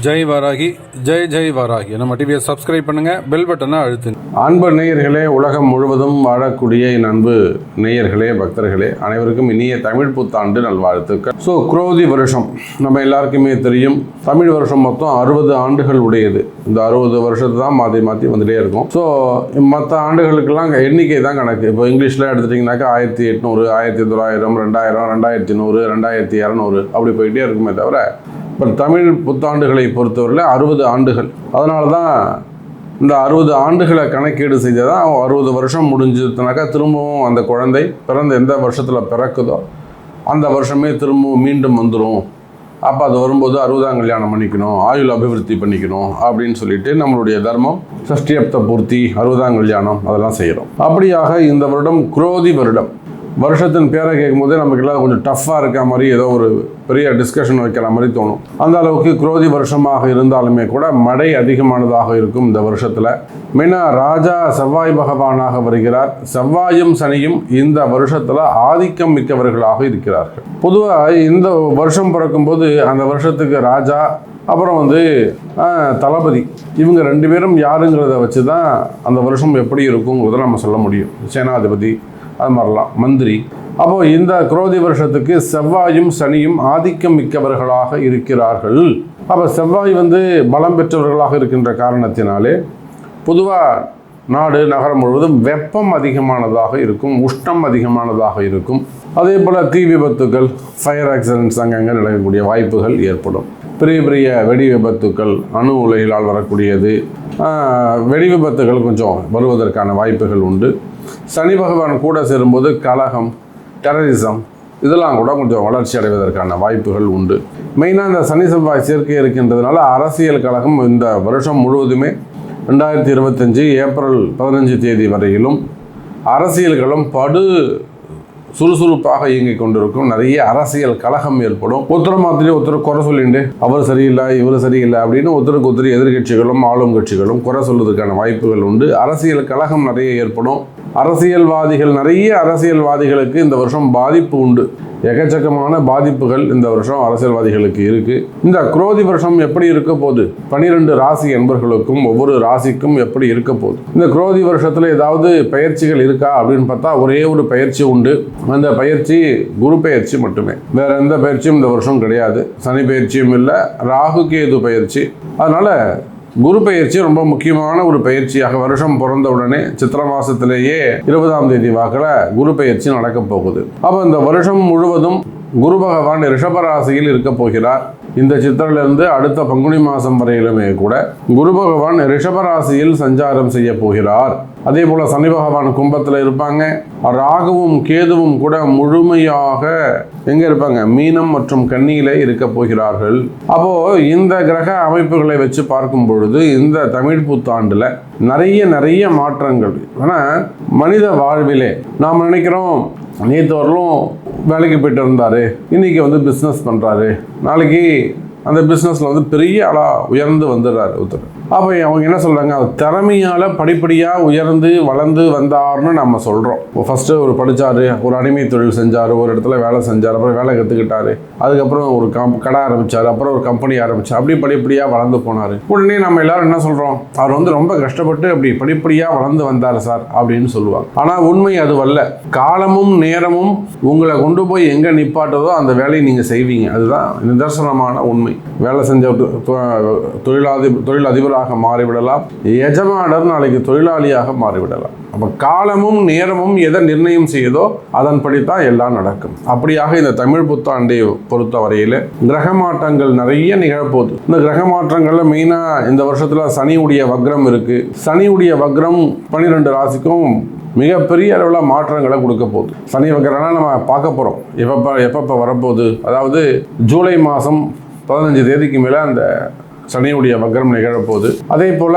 ஜெய் வாராகி, ஜெய் ஜெய் வாராகி. நம்ம டிவியை சப்ஸ்கிரைப் பண்ணுங்க, பெல் பட்டனை அழுத்துங்க. அன்பு நேயர்களே, உலகம் முழுவதும் வாழக்கூடிய என் அன்பு நேயர்களே, பக்தர்களே, அனைவருக்கும் இனிய தமிழ் புத்தாண்டு நல்வாழ்த்துக்கள். குரோதி வருஷம் நம்ம எல்லாருக்குமே தெரியும். தமிழ் வருஷம் மொத்தம் 60 ஆண்டுகள் உடையது. இந்த 60 வருஷத்தை தான் மாற்றி மாற்றி வந்துட்டே இருக்கும். மற்ற ஆண்டுகளுக்கெல்லாம் எண்ணிக்கை தான் கணக்கு. இப்போ இங்கிலீஷில் எடுத்துட்டிங்கனாக்கா 1800, 1900, 2000, 2100, 2200 அப்படி போயிட்டே இருக்குமே தவிர, இப்போ தமிழ் புத்தாண்டுகளை பொறுத்தவரையில் 60 ஆண்டுகள். அதனால தான் இந்த 60 ஆண்டுகளை கணக்கீடு செய்தால் தான் 60 வருஷம் முடிஞ்சதுனாக்கா திரும்பவும் அந்த குழந்தை பிறந்த எந்த வருஷத்தில் பிறக்குதோ அந்த வருஷமே திரும்பவும் மீண்டும் வந்துடும். அப்போ அது வரும்போது 60ஆம் கல்யாணம் பண்ணிக்கணும், ஆயுள் அபிவிருத்தி பண்ணிக்கணும் அப்படின்னு சொல்லிட்டு நம்மளுடைய தர்மம் சஷ்டியப்த பூர்த்தி, 60ஆம் கல்யாணம் அதெல்லாம் செய்கிறோம். அப்படியாக இந்த வருடம் குரோதி வருடம். வருஷத்தின் பேரை கேட்கும் போதே நமக்கு எல்லாம் கொஞ்சம் டஃப்பாக இருக்க மாதிரி, ஏதோ ஒரு பெரிய டிஸ்கஷன் வைக்கிற மாதிரி தோணும். அந்த அளவுக்கு குரோதி வருஷமாக இருந்தாலுமே கூட மழை அதிகமானதாக இருக்கும் இந்த வருஷத்தில். மெயினாக ராஜா செவ்வாய் பகவானாக வருகிறார். செவ்வாயும் சனியும் இந்த வருஷத்தில் ஆதிக்கம் மிக்கவர்களாக இருக்கிறார்கள். பொதுவாக இந்த வருஷம் பிறக்கும்போது அந்த வருஷத்துக்கு ராஜா, அப்புறம் தளபதி, இவங்க 2 பேரும் யாருங்கிறத வச்சு தான் அந்த வருஷம் எப்படி இருக்குங்கிறத நம்ம சொல்ல முடியும். சேனாதிபதி, அது மாதிரிலாம் மந்திரி. அப்போது இந்த குரோதி வருஷத்துக்கு செவ்வாயும் சனியும் ஆதிக்கம் மிக்கவர்களாக இருக்கிறார்கள். அப்போ செவ்வாய் பலம் பெற்றவர்களாக இருக்கின்ற காரணத்தினாலே பொதுவாக நாடு நகரம் முழுவதும் வெப்பம் அதிகமானதாக இருக்கும், உஷ்ணம் அதிகமானதாக இருக்கும். அதே போல் தீ விபத்துக்கள், ஃபயர் ஆக்சிடென்ட்ஸ் அங்கங்கே நடக்கக்கூடிய வாய்ப்புகள் ஏற்படும். பெரிய பெரிய வெடி விபத்துக்கள், அணு உலைகளால் வரக்கூடியது, வெடி விபத்துகள் கொஞ்சம் வருவதற்கான வாய்ப்புகள் உண்டு. சனி பகவான் கூட சேரும்போது கலகம், டெரரிசம் இதெல்லாம் கூட கொஞ்சம் வளர்ச்சி அடைவதற்கான வாய்ப்புகள் உண்டு. மெயினாக இந்த சனி செவ்வாய் சேர்க்கை இருக்கின்றதுனால அரசியல் கழகம் இந்த வருஷம் முழுவதுமே 2025 ஏப்ரல் 15 தேதி வரையிலும் அரசியல்களும் சுறுசுறுப்பாக இயங்கிக் கொண்டிருக்கும். நிறைய அரசியல் கலகம் ஏற்படும். ஒருத்தர் மாதிரி ஒருத்தர் குறை சொல்லிட்டு அவர் சரியில்லை இவர் சரியில்லை அப்படின்னு ஒருத்தருக்கு ஒருத்தர் எதிர்கட்சிகளும் ஆளும் கட்சிகளும் குறை சொல்வதற்கான வாய்ப்புகள் உண்டு. அரசியல் கலகம் நிறைய ஏற்படும். நிறைய அரசியல்வாதிகளுக்கு இந்த வருஷம் பாதிப்பு உண்டு. எக்கச்சக்கமான பாதிப்புகள் இந்த வருஷம் அரசியல்வாதிகளுக்கு இருக்கு. இந்த குரோதி வருஷம் எப்படி இருக்க போகுது, 12 ராசி என்பர்களுக்கும் ஒவ்வொரு ராசிக்கும் எப்படி இருக்க போகுது, இந்த குரோதி வருஷத்துல ஏதாவது பயிற்சிகள் இருக்கா அப்படின்னு பார்த்தா ஒரே ஒரு பயிற்சி உண்டு. அந்த பயிற்சி குரு பயிற்சி மட்டுமே, வேற எந்த பயிற்சியும் இந்த வருஷம் கிடையாது. சனி பயிற்சியும் இல்லை, ராகு கேது பயிற்சி. அதனால குரு பயிற்சி ரொம்ப முக்கியமான ஒரு பயிற்சியாக வருஷம் பிறந்த உடனே சித்திரை மாசத்திலேயே 20ஆம் தேதி வாக்கில் குரு பயிற்சி நடக்க போகுது. அப்போ இந்த வருஷம் முழுவதும் குரு பகவான் ரிஷபராசியில் இருக்க போகிறார். இந்த சித்திரையிலிருந்து அடுத்த பங்குனி மாதம் வரையிலுமே கூட குரு பகவான் ரிஷபராசியில் சஞ்சாரம் செய்ய போகிறார். அதே போல் சனி பகவான் கும்பத்தில் இருப்பாங்க. ராகுவும் கேதுவும் கூட முழுமையாக எங்கே இருப்பாங்க, மீனம் மற்றும் கன்னியிலே இருக்க போகிறார்கள். அப்போது இந்த கிரக அமைப்புகளை வச்சு பார்க்கும் பொழுது இந்த தமிழ் புத்தாண்டில் நிறைய மாற்றங்கள். ஆனால் மனித வாழ்விலே நாம் நினைக்கிறோம், நேற்று வரலும் வேலைக்கு போயிட்டு இருந்தார், இன்றைக்கி பிஸ்னஸ் பண்ணுறாரு, நாளைக்கு அந்த பிஸ்னஸில் பெரிய ஆளாக உயர்ந்து வந்துடுறாரு ஒருத்தர். அப்போ அவங்க என்ன சொல்கிறாங்க, அவர் திறமையால் படிப்படியாக உயர்ந்து வளர்ந்து வந்தார்னு நம்ம சொல்கிறோம். ஃபஸ்ட்டு ஒரு படித்தார், ஒரு அடிமை தொழில் செஞ்சார், ஒரு இடத்துல வேலை செஞ்சார், அப்புறம் வேலை கற்றுக்கிட்டாரு, அதுக்கப்புறம் ஒரு கடை ஆரம்பித்தார், அப்புறம் ஒரு கம்பெனி ஆரம்பித்தார், அப்படி படிப்படியாக வளர்ந்து போனார். உடனே நம்ம எல்லாரும் என்ன சொல்கிறோம், அவர் ரொம்ப கஷ்டப்பட்டு அப்படி படிப்படியாக வளர்ந்து வந்தார் சார் அப்படின்னு சொல்லுவாங்க. ஆனால் உண்மை அதுவல்ல. காலமும் நேரமும் உங்களை கொண்டு போய் எங்கே நிப்பாட்டதோ அந்த வேலையை நீங்கள் செய்வீங்க. அதுதான் நிதர்சனமான உண்மை. வேலை செஞ்ச தொழில் அதிபராக மாறிவிடலாம், எஜமானர் நாளைக்கு தொழிலாளியாக மாறிவிடலாம். அப்போ காலமும் நேரமும் எதை நிர்ணயம் செய்யுதோ அதன்படித்தான் எல்லாம் நடக்கும். அப்படியாக இந்த தமிழ் புத்தாண்டை பொறுத்த வரையில் கிரக மாற்றங்கள் நிறைய நிகழப்போகுது. இந்த கிரக மாற்றங்கள்ல மெயினாக இந்த வருஷத்துல சனியுடைய வக்ரம் இருக்கு. சனியுடைய வக்ரம் 12 ராசிக்கும் மிகப்பெரிய அளவில் மாற்றங்களை கொடுக்க போகுது. சனி வக்ரம்னா நம்ம பார்க்க போகிறோம் எப்பப்போ வரப்போகுது. அதாவது ஜூலை மாதம் 15 தேதிக்கு மேலே அந்த சனியுடைய வக்ரம் நிகழப்போகுது. அதே போல்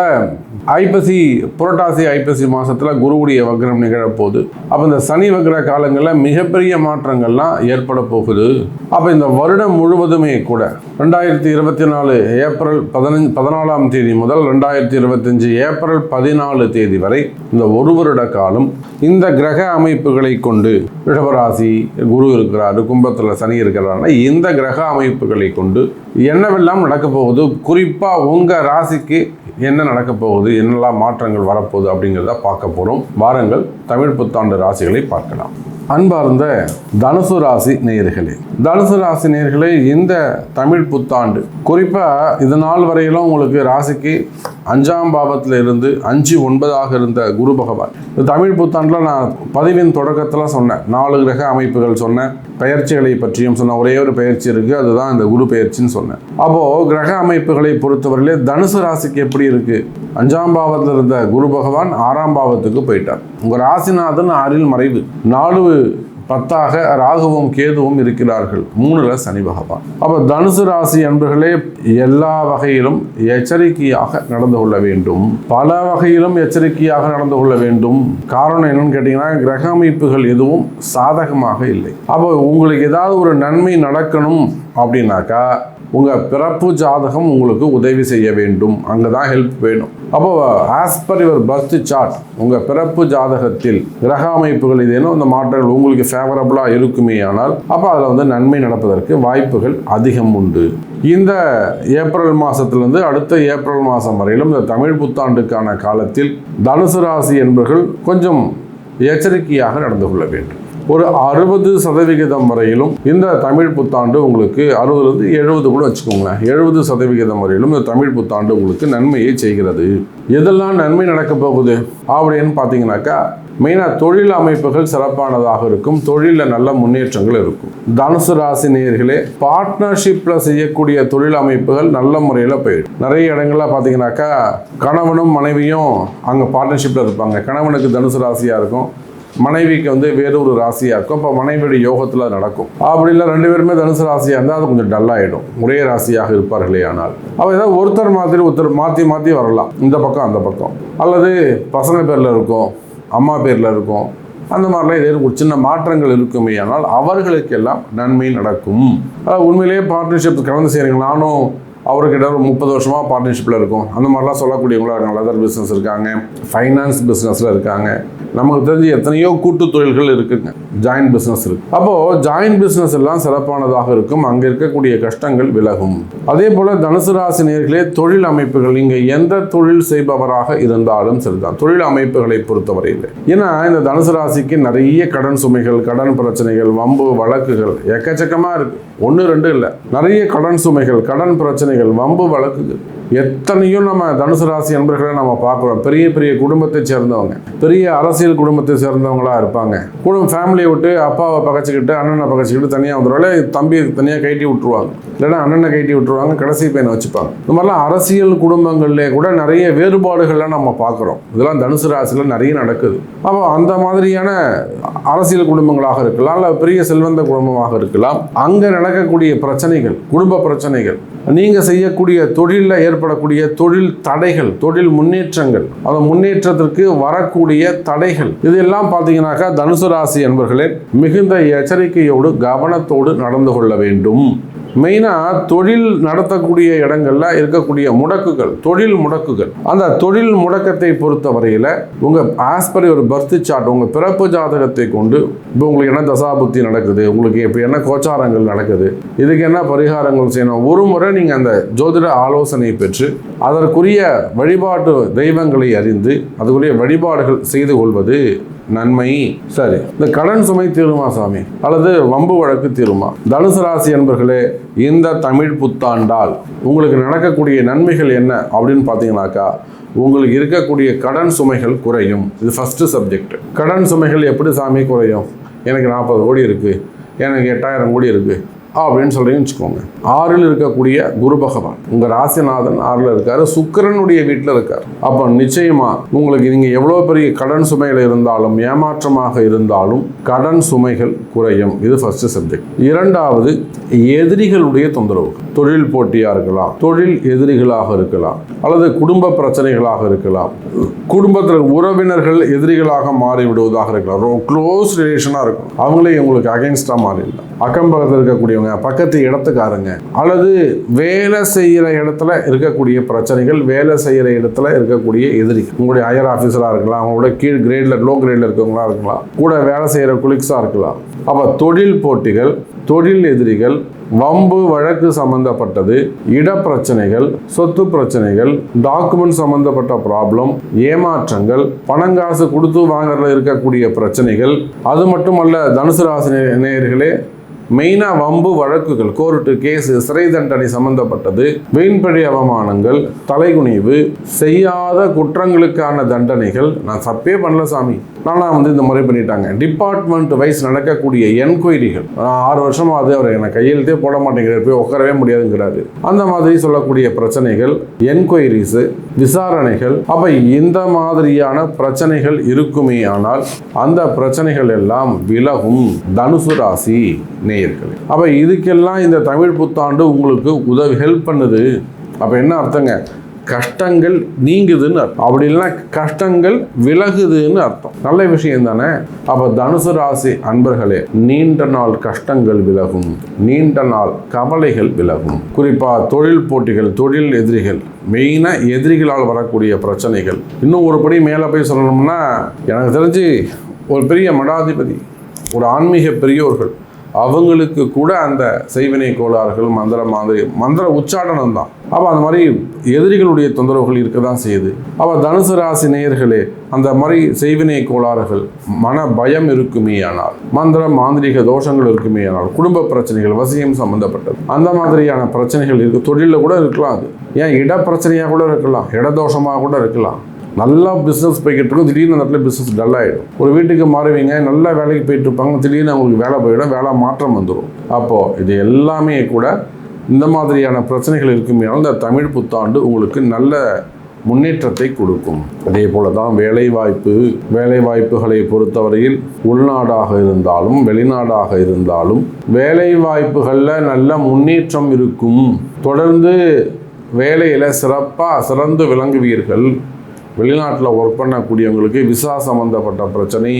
புரட்டாசி ஐப்பசி மாதத்தில் குருவுடைய வக்ரம் நிகழப்போகுது. அப்போ இந்த சனி வக்ர காலங்களில் மிகப்பெரிய மாற்றங்கள்லாம் ஏற்பட போகுது. அப்போ இந்த வருடம் முழுவதுமே கூட 2024 ஏப்ரல் 14ஆம் தேதி முதல் 2025 ஏப்ரல் 14 தேதி வரை இந்த ஒரு வருட காலம் இந்த கிரக அமைப்புகளை கொண்டு, ரிஷபராசி குரு இருக்கிறாரு, கும்பத்தில் சனி இருக்கிறாருன்னா இந்த கிரக அமைப்புகளை கொண்டு என்னவெல்லாம் நடக்க போகுது, குறிப்பாக உங்கள் ராசிக்கு என்ன நடக்க போகுது, என்னெல்லாம் மாற்றங்கள் வரப்போகுது அப்படிங்கிறத பார்க்க போகிறோம். வாருங்கள் தமிழ் புத்தாண்டு ராசிகளை பார்க்கலாம். அன்பார்ந்த தனுசு ராசி நேயர்களே, தனுசு ராசி நேயர்களே, இந்த தமிழ் புத்தாண்டு குறிப்பாக இது நாள் வரையிலும் உங்களுக்கு ராசிக்கு 5ஆம் பாவத்தில் இருந்து 5, 9 இருந்த குரு பகவான் இந்த தமிழ் புத்தாண்டில் நான் பதிவின் தொடக்கத்தில் சொன்னேன். 4 கிரக அமைப்புகள் சொன்னேன், பெயர்ச்சிகளை பற்றியும் சொன்ன. ஒரே ஒரு பெயர்ச்சி இருக்குது, அதுதான் இந்த குரு பெயர்ச்சின்னு சொன்னேன். அப்போது கிரக அமைப்புகளை பொறுத்தவரையிலே தனுசு ராசிக்கு எப்படி இருக்குது? 5ஆம் பாவத்தில் இருந்த குரு பகவான் 6ஆம் பாவத்துக்கு போயிட்டார். உங்கள் ராசிநாதன் 6ல் மறைவு, 4-10 ராகுவும் கேதுவும் இருக்கிறார்கள், 3ல் சனி பகவான். அப்போ தனுசு ராசி அன்பர்களே, எல்லா வகையிலும் எச்சரிக்கையாக நடந்து கொள்ள வேண்டும், பல வகையிலும் எச்சரிக்கையாக நடந்து கொள்ள வேண்டும். காரணம் என்னன்னு கேட்டிங்கன்னா, கிரக அமைப்புகள் எதுவும் சாதகமாக இல்லை. அப்போ உங்களுக்கு ஏதாவது ஒரு நன்மை நடக்கணும் அப்படின்னாக்கா உங்கள் பிறப்பு ஜாதகம் உங்களுக்கு உதவி செய்ய வேண்டும், அங்கே தான் ஹெல்ப் வேணும். அப்போ as per your birth chart, உங்கள் பிறப்பு ஜாதகத்தில் கிரக அமைப்புகள் இதேனும் இந்த மாற்றங்கள் உங்களுக்கு ஃபேவரபுளாக இருக்குமே ஆனால் அப்போ அதில் நன்மை நடப்பதற்கு வாய்ப்புகள் அதிகம் உண்டு. இந்த ஏப்ரல் மாதத்திலிருந்து அடுத்த ஏப்ரல் மாதம் வரையிலும் இந்த தமிழ் புத்தாண்டுக்கான காலத்தில் தனுசு ராசி என்பவர்கள் கொஞ்சம் எச்சரிக்கையாக நடந்து கொள்ள வேண்டும். ஒரு 60% வரையிலும் இந்த தமிழ் புத்தாண்டு உங்களுக்கு 60-70 கூட வச்சுக்கோங்களேன், 70% வரையிலும் இந்த தமிழ் புத்தாண்டு உங்களுக்கு நன்மையை செய்கிறது. எதெல்லாம் நன்மை நடக்க போகுது அப்படின்னு பார்த்தீங்கன்னாக்கா, மெயினாக தொழில் அமைப்புகள் சிறப்பானதாக இருக்கும், தொழிலில் நல்ல முன்னேற்றங்கள் இருக்கும். தனுசு ராசி நேயர்களே, பார்ட்னர்ஷிப்பில் செய்யக்கூடிய தொழில் அமைப்புகள் நல்ல முறையில் போயிடும். நிறைய இடங்கள்ல பார்த்தீங்கன்னாக்கா கணவனும் மனைவியும் அங்கே பார்ட்னர்ஷிப்பில் இருப்பாங்க. கணவனுக்கு தனுசு ராசியாக இருக்கும், மனைவிக்கு வேறொரு ராசியாக இருக்கும். இப்போ மனைவியுடைய யோகத்தில் நடக்கும். அப்படி இல்லை 2 பேருமே தனுசு ராசியாக இருந்தால் அது கொஞ்சம் டல்லாகிடும், ஒரே ராசியாக இருப்பார்களே. ஆனால் அப்போ ஏதாவது ஒருத்தர் மாற்றி வரலாம், இந்த பக்கம் அந்த பக்கம், அல்லது பசங்க பேரில் இருக்கும், அம்மா பேரில் இருக்கும், அந்த மாதிரிலாம் இதே ஒரு சின்ன மாற்றங்கள் இருக்குமே. ஆனால் அவர்களுக்கெல்லாம் நன்மை நடக்கும். உண்மையிலேயே பார்ட்னர்ஷிப் கலந்து செய்கிறீங்க. நானும் அவர்கிட்ட ஒரு 30 வருஷமாக பார்ட்னர்ஷிப்பில் இருக்கும், அந்த மாதிரிலாம் சொல்லக்கூடியவங்களா இருக்காங்க. லெதர் பிஸ்னஸ் இருக்காங்க, ஃபைனான்ஸ் பிஸ்னஸில் இருக்காங்க, நமக்கு தெரிஞ்சு எத்தனையோ கூட்டு தொழில்கள் இருக்குங்க, ஜாயின்ட் பிஸ்னஸ் இருக்குது. அப்போது ஜாயின்ட் பிஸ்னஸ் எல்லாம் சிறப்பானதாக இருக்கும், அங்கே இருக்கக்கூடிய கஷ்டங்கள் விலகும். அதே போல் தனுசு ராசி நேயர்களே, தொழில் அமைப்புகள் நீங்கள் எந்த தொழில் செய்பவராக இருந்தாலும் சரிதான், தொழில் அமைப்புகளை பொறுத்தவரையில். ஏன்னா இந்த தனுசு ராசிக்கு நிறைய கடன் சுமைகள், கடன் பிரச்சனைகள், வம்பு வழக்குகள் எக்கச்சக்கமாக இருக்குது. 1-2 இல்லை, நிறைய கடன் சுமைகள், கடன் பிரச்சனைகள், வம்பு வழக்குகள் எத்தனையும் நம்ம தனுசு ராசி நண்பர்களை நம்ம பார்க்குறோம். பெரிய பெரிய குடும்பத்தை சேர்ந்தவங்க, பெரிய அரசியல் குடும்பத்தை சேர்ந்தவங்களா இருப்பாங்க. ஃபேமிலியை விட்டு அப்பாவை பகச்சிக்கிட்டு அண்ணனை பகச்சிக்கிட்டு தனியாக வந்துடுவாங்க, தம்பி தனியாக கைட்டி விட்டுருவாங்க, இல்லைன்னா அண்ணனை கைட்டி விட்டுருவாங்க, கடைசி பையனை வச்சுப்பாங்க. இந்த மாதிரிலாம் அரசியல் குடும்பங்கள்லேயே கூட நிறைய வேறுபாடுகள்லாம் நம்ம பார்க்குறோம். இதெல்லாம் தனுசு ராசியில் நிறைய நடக்குது. அப்போ அந்த மாதிரியான அரசியல் குடும்பங்களாக இருக்கலாம், இல்லை பெரிய செல்வந்த குடும்பமாக இருக்கலாம். அங்கே நடக்கக்கூடிய பிரச்சனைகள், குடும்ப பிரச்சனைகள், நீங்கள் செய்யக்கூடிய தொழிலில் ஏற்படக்கூடிய தொழில் தடைகள், தொழில் முன்னேற்றங்கள், அந்த முன்னேற்றத்திற்கு வரக்கூடிய தடைகள், இதெல்லாம் பார்த்தீங்கன்னாக்கா தனுசு ராசி என்பவர்களே மிகுந்த எச்சரிக்கையோடு கவனத்தோடு நடந்து கொள்ள வேண்டும். மெயினாக தொழில் நடத்தக்கூடிய இடங்களில் இருக்கக்கூடிய முடக்குகள், தொழில் முடக்குகள், அந்த தொழில் முடக்கத்தை பொறுத்த வரையில் உங்கள் ஆஸ் பர் ஒரு பர்த் சார்ட், உங்கள் பிறப்பு ஜாதகத்தை கொண்டு இப்போ உங்களுக்கு என்ன தசாபுத்தி நடக்குது, உங்களுக்கு இப்போ என்ன கோச்சாரங்கள் நடக்குது, இதுக்கு என்ன பரிகாரங்கள் செய்யணும், ஒரு முறை நீங்கள் அந்த ஜோதிட ஆலோசனை பெற்று அதற்குரிய வழிபாட்டு தெய்வங்களை அறிந்து அதுக்குரிய வழிபாடுகள் செய்து கொள்வது நன்மை. சரி, இந்த கடன் சுமை தீருமா சாமி, அல்லது வம்பு வழக்கு தீருமா? தனுசு ராசி என்பர்களே, இந்த தமிழ் புத்தாண்டால் உங்களுக்கு நடக்கக்கூடிய நன்மைகள் என்ன அப்படின்னு பார்த்தீங்கன்னாக்கா, உங்களுக்கு இருக்கக்கூடிய கடன் சுமைகள் குறையும். இது ஃபஸ்ட்டு சப்ஜெக்ட். கடன் சுமைகள் எப்படி சாமி குறையும்? எனக்கு 40 கோடி இருக்குது, எனக்கு 8000 கோடி இருக்குது அப்படின்னு சொல்கிறீங்கன்னு வச்சுக்கோங்க. 6ல் இருக்கக்கூடிய குரு பகவான் உங்கள் ராசிநாதன் 6ல் இருக்கார், சுக்கிரனுடைய வீட்டில் இருக்கார். அப்போ நிச்சயமாக உங்களுக்கு நீங்கள் எவ்வளோ பெரிய கடன் சுமைகள் இருந்தாலும், ஏமாற்றமாக இருந்தாலும் கடன் சுமைகள் குறையும். இது ஃபர்ஸ்ட் சப்ஜெக்ட். 2வது, எதிரிகளுடைய தொந்தரவு, தொழில் போட்டியாக இருக்கலாம், தொழில் எதிரிகளாக இருக்கலாம், அல்லது குடும்ப பிரச்சனைகளாக இருக்கலாம், குடும்பத்தில் உறவினர்கள் எதிரிகளாக மாறிவிடுவதாக இருக்கலாம், ரொம்ப க்ளோஸ் ரிலேஷனாக இருக்கும், அவங்களே உங்களுக்கு அகைன்ஸ்டாக மாறிடலாம். அக்கம் பக்கத்தில் இருக்கக்கூடியவங்க, பக்கத்து இடத்துக்காரங்க, அல்லது வேலை செய்கிற இடத்துல இருக்கக்கூடிய பிரச்சனைகள், வேலை செய்கிற இடத்துல இருக்கக்கூடிய எதிரி, உங்களுடைய ஹையர் ஆஃபீஸராக இருக்கலாம், அவங்களோட கீழ் கிரேடில் லோ கிரேடில் இருக்கவங்களா இருக்கலாம், கூட வேலை செய்கிற குலிக்ஸாக இருக்கலாம். அப்போ தொழில் போட்டிகள், தொழில் எதிரிகள், வம்பு வழக்கு சம்பந்தப்பட்டது, இடப்பிரச்சனைகள், சொத்து பிரச்சனைகள், டாக்குமெண்ட் சம்பந்தப்பட்ட ப்ராப்ளம், ஏமாற்றங்கள், பணங்காசு கொடுத்து வாங்கறதுல இருக்கக்கூடிய பிரச்சனைகள். அது மட்டுமல்ல தனுசு ராசி நேயர்களே, மெயினாக வம்பு வழக்குகள், கோர்ட்டு கேஸு, சிறை தண்டனை சம்பந்தப்பட்டது, வீண்பழி அவமானங்கள், தலைகுனிவு, செய்யாத குற்றங்களுக்கான தண்டனைகள். நான் தப்பே பண்ணல சாமி, நானா இந்த முறை பண்ணிட்டாங்க. டிபார்ட்மெண்ட் வைஸ் நடக்கக்கூடிய என்கொயரிகள், 6 வருஷமாவது அவர் என்னை கையெழுத்தே போட மாட்டேங்கிறார், போய் உட்காரவே முடியாதுங்கிறாரு. அந்த மாதிரி சொல்லக்கூடிய பிரச்சனைகள், என்கொயரிஸு, விசாரணைகள். அப்ப இந்த மாதிரியான பிரச்சனைகள் இருக்குமே ஆனால் அந்த பிரச்சனைகள் எல்லாம் விலகும் தனுசு ராசி நேயர்களே. அப்ப இதுக்கெல்லாம் இந்த தமிழ் புத்தாண்டு உங்களுக்கு ஹெல்ப் பண்ணுது. அப்ப என்ன அர்த்தங்க? கஷ்டங்கள் நீங்குதுன்னு அர்த்தம். அப்படி இல்லைன்னா கஷ்டங்கள் விலகுதுன்னு அர்த்தம். நல்ல விஷயம் தானே. அப்ப தனுசு ராசி அன்பர்களே, நீண்ட நாள் கஷ்டங்கள் விலகும், நீண்ட நாள் கவலைகள் விலகும். குறிப்பா தொழில் போட்டிகள், தொழில் எதிரிகள், மெயினா எதிரிகளால் வரக்கூடிய பிரச்சனைகள். இன்னும் ஒரு படி மேலே போய் சொல்லணும்னா, எனக்கு தெரிஞ்சு ஒரு பெரிய மடாதிபதி, ஒரு ஆன்மீக பெரியோர்கள், அவங்களுக்கு கூட அந்த செய்வினை கோளாறுகள், மந்திர உச்சாடனம் தான். அப்போ அந்த மாதிரி எதிரிகளுடைய தொந்தரவுகள் இருக்க தான் செய்யுது. அப்போ தனுசு ராசி நேயர்களே, அந்த மாதிரி செய்வினை கோளாறுகள், மன பயம் இருக்குமே ஆனால், மாந்திரிக தோஷங்கள் இருக்குமே ஆனால், குடும்ப பிரச்சனைகள், வசியம் சம்பந்தப்பட்டது, அந்த மாதிரியான பிரச்சனைகள் இருக்கு. தொழிலில் கூட இருக்கலாம். அது ஏன் இட பிரச்சனையாக கூட இருக்கலாம், இடதோஷமாக கூட இருக்கலாம். நல்லா பிஸ்னஸ் போய்கிட்டு இருக்கும், திடீர்னு அந்த இடத்துல பிஸ்னஸ் டல் ஆகிடும். ஒரு வீட்டுக்கு மாறுவீங்க, நல்லா வேலைக்கு போயிட்டு இருப்பாங்க, திடீர்னு அவங்களுக்கு வேலை போயிடும், வேலை மாற்றம் வந்துடும். அப்போது இது எல்லாமே கூட இந்த மாதிரியான பிரச்சனைகள் இருக்குமே, இந்த தமிழ் புத்தாண்டு உங்களுக்கு நல்ல முன்னேற்றத்தை கொடுக்கும். அதே போல தான் வேலைவாய்ப்புகளை பொறுத்தவரையில் உள்நாடாக இருந்தாலும் வெளிநாடாக இருந்தாலும் வேலைவாய்ப்புகளில் நல்ல முன்னேற்றம் இருக்கும். தொடர்ந்து வேலையில் சிறந்து விளங்குவீர்கள். வெளிநாட்டில் ஒர்க் பண்ணக்கூடியவங்களுக்கு விசா சம்மந்தப்பட்ட பிரச்சனை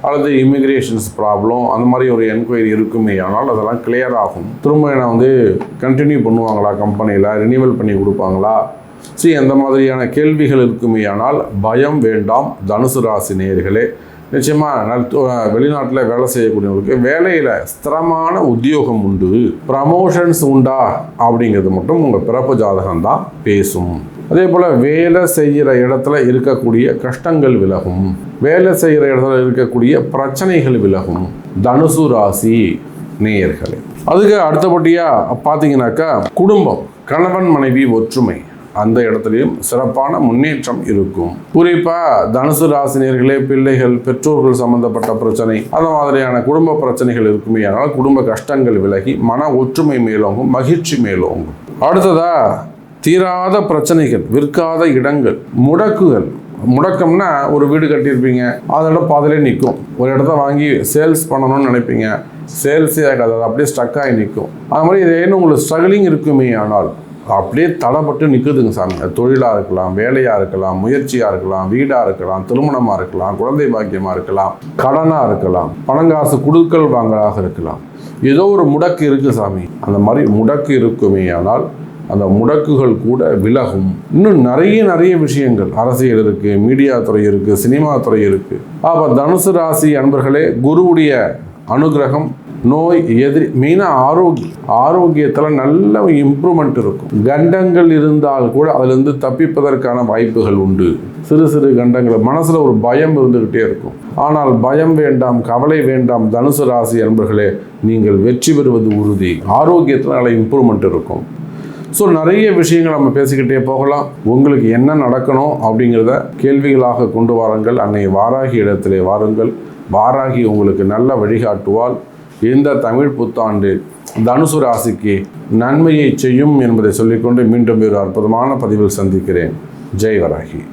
அல்லது இமிக்ரேஷன்ஸ் ப்ராப்ளம், அந்த மாதிரி ஒரு என்கொயரி இருக்குமே ஆனால் அதெல்லாம் கிளியர் ஆகும். திரும்ப என்னை கண்டினியூ பண்ணுவாங்களா, கம்பெனியில் ரினிவல் பண்ணி கொடுப்பாங்களா, அந்த மாதிரியான கேள்விகள் இருக்குமே ஆனால் பயம் வேண்டாம் தனுசு ராசி நேயர்களே. நிச்சயமாக வெளிநாட்டில் வேலை செய்யக்கூடியவங்களுக்கு வேலையில் ஸ்திரமான உத்தியோகம் உண்டு, ப்ரமோஷன்ஸ் உண்டா அப்படிங்கிறது மட்டும் உங்கள் பிறப்பு ஜாதகம் தான் பேசும். அதே போல் வேலை செய்கிற இடத்துல இருக்கக்கூடிய கஷ்டங்கள் விலகும், வேலை செய்கிற இடத்துல இருக்கக்கூடிய பிரச்சனைகள் விலகும் தனுசு ராசி நேயர்களே. அதுக்கு அடுத்தபடியாக பார்த்தீங்கன்னாக்கா, குடும்பம், கணவன் மனைவி ஒற்றுமை, அந்த இடத்துலையும் சிறப்பான முன்னேற்றம் இருக்கும். குறிப்பாக தனுசு ராசினியர்களே, பிள்ளைகள், பெற்றோர்கள் சம்பந்தப்பட்ட பிரச்சனை, அந்த மாதிரியான குடும்ப பிரச்சனைகள் இருக்குமே ஆனால் குடும்ப கஷ்டங்கள் விலகி மன ஒற்றுமை மேலோங்கும், மகிழ்ச்சி மேலோங்கும். அடுத்ததா தீராத பிரச்சனைகள், விற்காத இடங்கள், முடக்கம்னா ஒரு வீடு கட்டியிருப்பீங்க, அதோட பாதிலே நிற்கும். ஒரு இடத்த வாங்கி சேல்ஸ் பண்ணணும்னு நினைப்பீங்க, சேல்ஸே ஆகாது, அது அப்படியே ஸ்டக் ஆகி நிற்கும். அது மாதிரி ஏன்னு உங்களுக்கு ஸ்ட்ரகிளிங் இருக்குமே ஆனால் அப்படியே தடைப்பட்டு நிற்குதுங்க சாமி. அது தொழிலாக இருக்கலாம், வேலையாக இருக்கலாம், முயற்சியாக இருக்கலாம், வீடாக இருக்கலாம், திருமணமாக இருக்கலாம், குழந்தை பாக்கியமாக இருக்கலாம், கடனாக இருக்கலாம், பணங்காசு குடுக்கல் வாங்கலாக இருக்கலாம். ஏதோ ஒரு முடக்கு இருக்குது சாமி. அந்த மாதிரி முடக்கு இருக்குமே ஆனால் அந்த முடக்குகள் கூட விலகும். இன்னும் நிறைய விஷயங்கள், அரசியல் இருக்குது, மீடியா துறை இருக்குது, சினிமா துறை இருக்குது. அப்போ தனுசு ராசி அன்பர்களே, குருவுடைய அனுகிரகம், நோய் எதிரி, மெயினாக ஆரோக்கியத்தில் நல்ல இம்ப்ரூவ்மெண்ட் இருக்கும். கண்டங்கள் இருந்தால் கூட அதிலிருந்து தப்பிப்பதற்கான வாய்ப்புகள் உண்டு. சிறு கண்டங்கள், மனசில் ஒரு பயம் இருந்துக்கிட்டே இருக்கும். ஆனால் பயம் வேண்டாம், கவலை வேண்டாம் தனுசு ராசி அன்பர்களே, நீங்கள் வெற்றி பெறுவது உறுதி. ஆரோக்கியத்தில் நல்ல இம்ப்ரூவ்மெண்ட் இருக்கும். நிறைய விஷயங்கள் நம்ம பேசிக்கிட்டே போகலாம். உங்களுக்கு என்ன நடக்கணும் அப்படிங்கிறத கேள்விகளாக கொண்டு வாருங்கள். அன்னை வாராகி இடத்திலே வாருங்கள். வாராகி உங்களுக்கு நல்ல வழிகாட்டுவாள். இந்த தமிழ் புத்தாண்டு தனுசு ராசிக்கு நன்மையை செய்யும் என்பதை சொல்லிக்கொண்டு மீண்டும் ஒரு அற்புதமான பதிவில் சந்திக்கிறேன். ஜெய் வராகி.